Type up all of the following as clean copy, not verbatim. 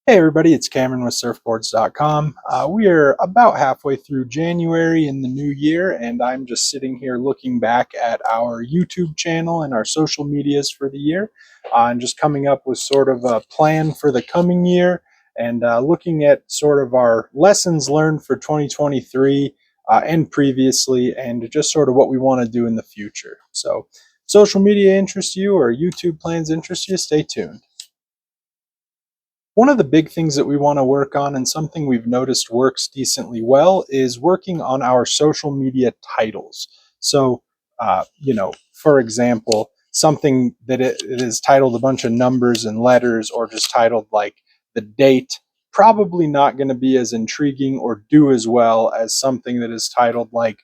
Hey everybody, it's Cameron with Surfboards.com. We are about halfway through January in the new year, and I'm just sitting here looking back at our YouTube channel and our social medias for the year, and just coming up with sort of a plan for the coming year, and looking at sort of our lessons learned for 2023 and previously, and just sort of what we want to do in the future. So, social media interests you or YouTube plans interest you, stay tuned. One of the big things that we want to work on, and something we've noticed works decently well, is working on our social media titles. So, for example, something that it is titled a bunch of numbers and letters, or just titled like the date, probably not going to be as intriguing or do as well as something that is titled like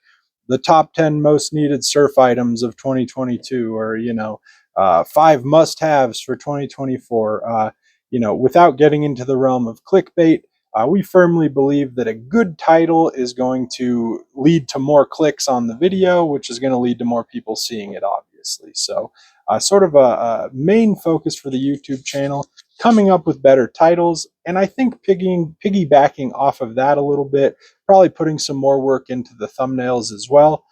the top 10 most needed surf items of 2022, or, five must haves for 2024. Without getting into the realm of clickbait, we firmly believe that a good title is going to lead to more clicks on the video, which is going to lead to more people seeing it, obviously. So, sort of a main focus for the YouTube channel, coming up with better titles. And I think piggybacking off of that a little bit, probably putting some more work into the thumbnails as well.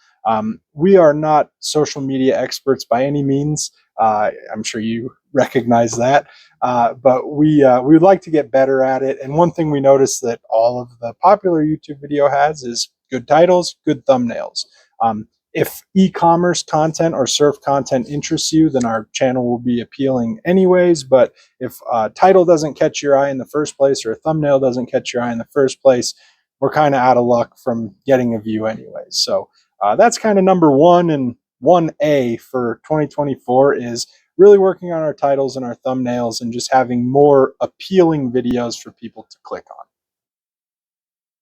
We are not social media experts by any means. I'm sure you recognize that. But we would like to get better at it. And one thing we noticed that all of the popular YouTube video has is good titles, good thumbnails. If e-commerce content or surf content interests you, then our channel will be appealing anyways. But if a title doesn't catch your eye in the first place, or a thumbnail doesn't catch your eye in the first place, we're kind of out of luck from getting a view anyways. So that's kind of number one, and 1A for 2024 is really working on our titles and our thumbnails and just having more appealing videos for people to click on.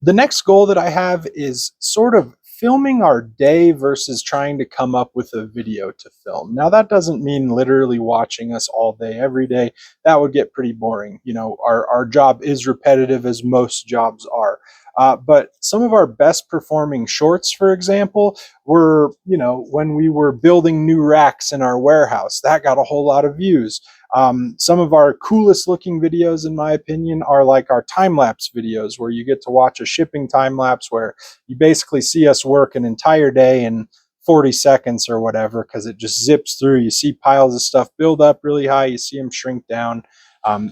The next goal that I have is sort of filming our day versus trying to come up with a video to film. Now, that doesn't mean literally watching us all day, every day. That would get pretty boring. Our job is repetitive, as most jobs are. But some of our best performing shorts, for example, were, when we were building new racks in our warehouse. That got a whole lot of views. Some of our coolest looking videos, in my opinion, are like our time-lapse videos, where you get to watch a shipping time-lapse where you basically see us work an entire day in 40 seconds or whatever, because it just zips through. You see piles of stuff build up really high, you see them shrink down.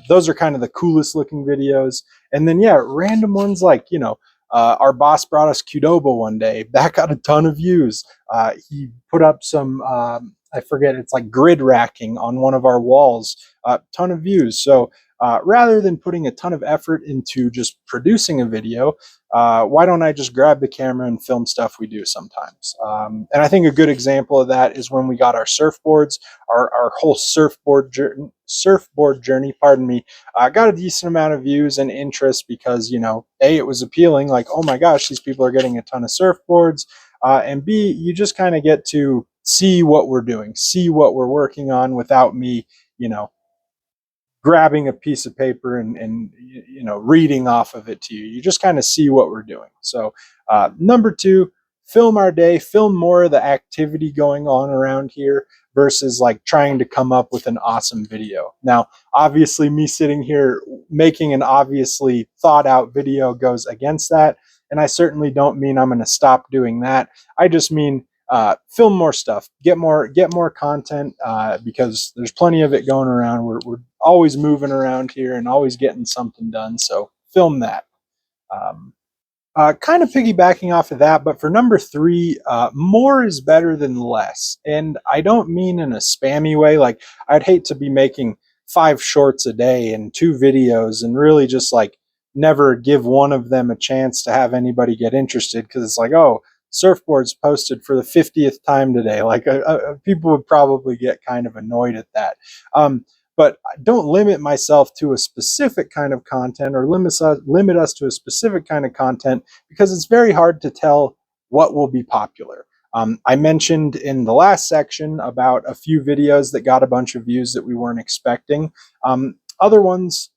Those are kind of the coolest looking videos. And then, yeah, random ones like, our boss brought us Qdoba one day. That got a ton of views. He put up some, I forget, it's like grid racking on one of our walls, ton of views. So rather than putting a ton of effort into just producing a video, why don't I just grab the camera and film stuff we do sometimes? And I think a good example of that is when we got our surfboards, our whole surfboard journey, got a decent amount of views and interest because, A, it was appealing, like, oh my gosh, these people are getting a ton of surfboards. And B, you just kind of get to see what we're doing, see what we're working on without me, grabbing a piece of paper and reading off of it to you. You just kind of see what we're doing. So number two, film our day, film more of the activity going on around here versus like trying to come up with an awesome video. Now, obviously, me sitting here making an obviously thought out video goes against that. And I certainly don't mean I'm going to stop doing that. I just mean film more stuff, get more content, because there's plenty of it going around. We're always moving around here and always getting something done. So film that. Kind of piggybacking off of that, but for number three, more is better than less. And I don't mean in a spammy way. Like, I'd hate to be making 5 shorts a day and 2 videos and really just like never give one of them a chance to have anybody get interested, because it's like, oh, surfboards posted for the 50th time today. Like, people would probably get kind of annoyed at that. But don't limit myself to a specific kind of content, or limit us to a specific kind of content, because it's very hard to tell what will be popular. I mentioned in the last section about a few videos that got a bunch of views that we weren't expecting. Other ones,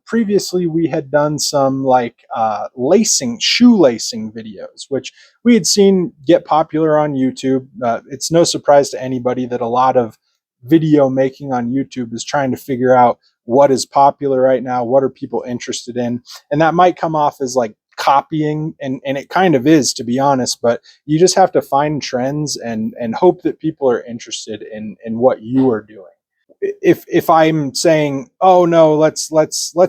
previously we had done some like shoelacing videos, which we had seen get popular on YouTube. It's no surprise to anybody that a lot of video making on YouTube is trying to figure out what is popular right now, what are people interested in. And that might come off as like copying, and it kind of is, to be honest, but you just have to find trends and hope that people are interested in what you are doing. If I'm saying, oh no, let's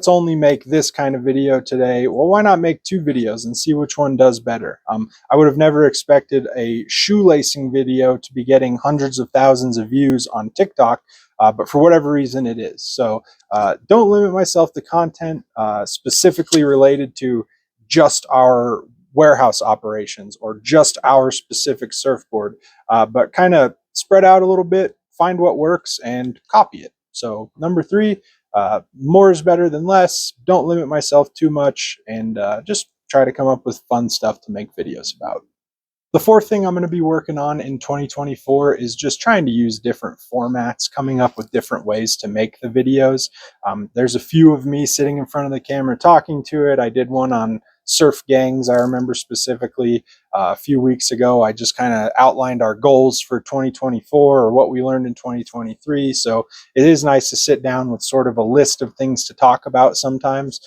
only make this kind of video today, well, why not make two videos and see which one does better? I would have never expected a shoelacing video to be getting hundreds of thousands of views on TikTok, but for whatever reason it is. So don't limit myself to content specifically related to just our warehouse operations or just our specific surfboard, but kind of spread out a little bit, find what works and copy it. So number three, more is better than less. Don't limit myself too much, and just try to come up with fun stuff to make videos about. The fourth thing I'm going to be working on in 2024 is just trying to use different formats, coming up with different ways to make the videos. There's a few of me sitting in front of the camera talking to it. I did one on surf gangs, I remember specifically a few weeks ago. I just kind of outlined our goals for 2024 or what we learned in 2023. So it is nice to sit down with sort of a list of things to talk about sometimes.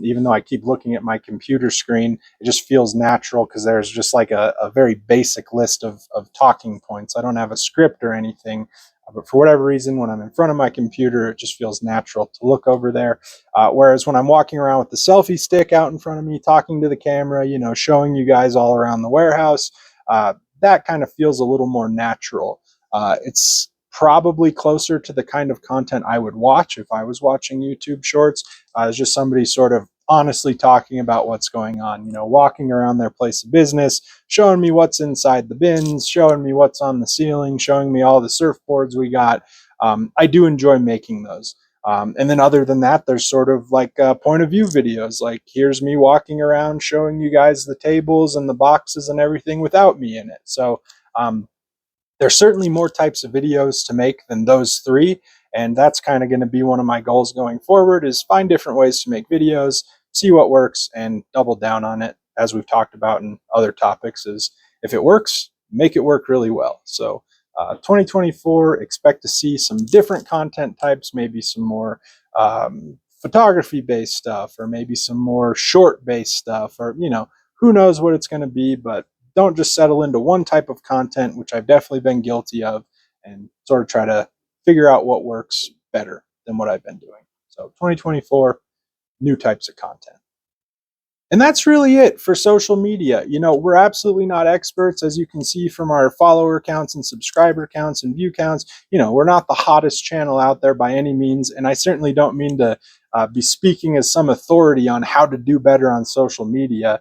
Even though I keep looking at my computer screen, it just feels natural because there's just like a very basic list of talking points. I don't have a script or anything, but for whatever reason, when I'm in front of my computer, it just feels natural to look over there. Whereas when I'm walking around with the selfie stick out in front of me, talking to the camera, showing you guys all around the warehouse, that kind of feels a little more natural. It's probably closer to the kind of content I would watch if I was watching YouTube Shorts. It's just somebody sort of honestly talking about what's going on, walking around their place of business, showing me what's inside the bins, showing me what's on the ceiling, showing me all the surfboards we got. I do enjoy making those. And then other than that, there's sort of like point of view videos. Like, here's me walking around showing you guys the tables and the boxes and everything without me in it. So there's certainly more types of videos to make than those three, and that's kind of going to be one of my goals going forward, is find different ways to make videos, see what works, and double down on it. As we've talked about in other topics, is if it works, make it work really well. So 2024, expect to see some different content types, maybe some more photography based stuff, or maybe some more short based stuff, or who knows what it's going to be. But don't just settle into one type of content, which I've definitely been guilty of, and sort of try to figure out what works better than what I've been doing. So 2024, new types of content. And that's really it for social media. We're absolutely not experts, as you can see from our follower counts and subscriber counts and view counts. We're not the hottest channel out there by any means. And I certainly don't mean to be speaking as some authority on how to do better on social media.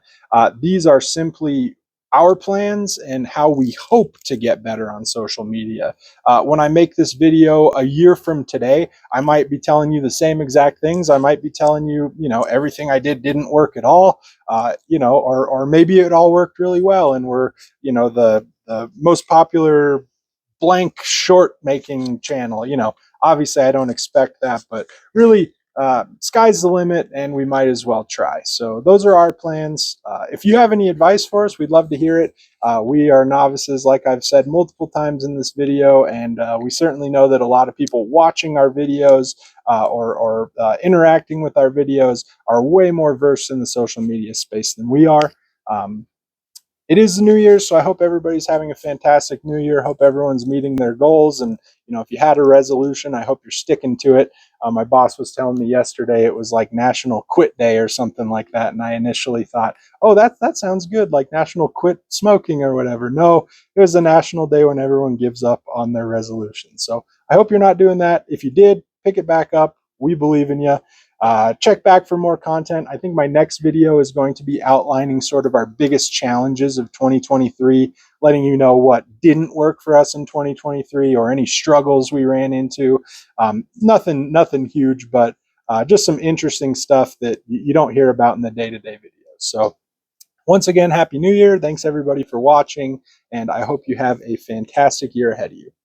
These are simply our plans and how we hope to get better on social media. When I make this video a year from today, I might be telling you the same exact things. I might be telling you, everything I did didn't work at all, or maybe it all worked really well and we're, the most popular blank short making channel. Obviously I don't expect that, but really, sky's the limit and we might as well try. So those are our plans. If you have any advice for us, we'd love to hear it. We are novices, like I've said multiple times in this video, and we certainly know that a lot of people watching our videos or interacting with our videos are way more versed in the social media space than we are. It is the new year, so I hope everybody's having a fantastic new year. Hope everyone's meeting their goals. And, if you had a resolution, I hope you're sticking to it. My boss was telling me yesterday it was like National Quit Day or something like that. And I initially thought, oh, that sounds good, like National Quit Smoking or whatever. No, it was a national day when everyone gives up on their resolution. So I hope you're not doing that. If you did, pick it back up. We believe in you. Check back for more content. I think my next video is going to be outlining sort of our biggest challenges of 2023, letting you know what didn't work for us in 2023 or any struggles we ran into. Nothing huge, but just some interesting stuff that you don't hear about in the day-to-day videos. So once again, Happy New Year. Thanks everybody for watching, and I hope you have a fantastic year ahead of you.